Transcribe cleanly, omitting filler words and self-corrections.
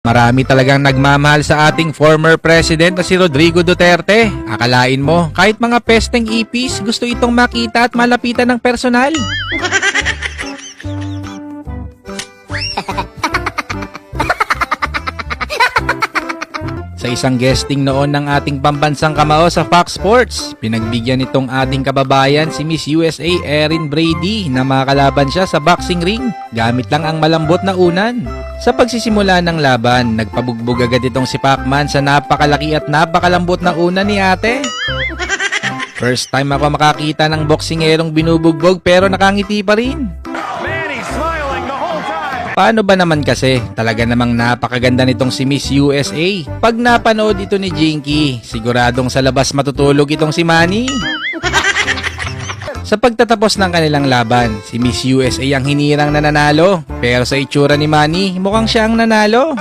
Marami talagang nagmamahal sa ating former president na si Rodrigo Duterte. Akalain mo, kahit mga pesteng ipis, gusto itong makita at malapitan ng personal. Sa isang guesting noon ng ating pambansang kamao sa Fox Sports, pinagbigyan nitong ating kababayan si Miss USA Erin Brady na makakalaban siya sa boxing ring gamit lang ang malambot na unan. Sa pagsisimula ng laban, nagpabugbog agad itong si Pacman sa napakalaki at napakalambot na unan ni ate. First time ako makakita ng boksingerong binubugbog pero nakangiti pa rin. Paano ba naman kasi? Talaga namang napakaganda nitong si Miss USA. Pag napanood ito ni Jinky, siguradong sa labas matutulog itong si Manny. Sa pagtatapos ng kanilang laban, si Miss USA ang hinirang na nanalo. Pero sa itsura ni Manny, mukhang siya ang nanalo.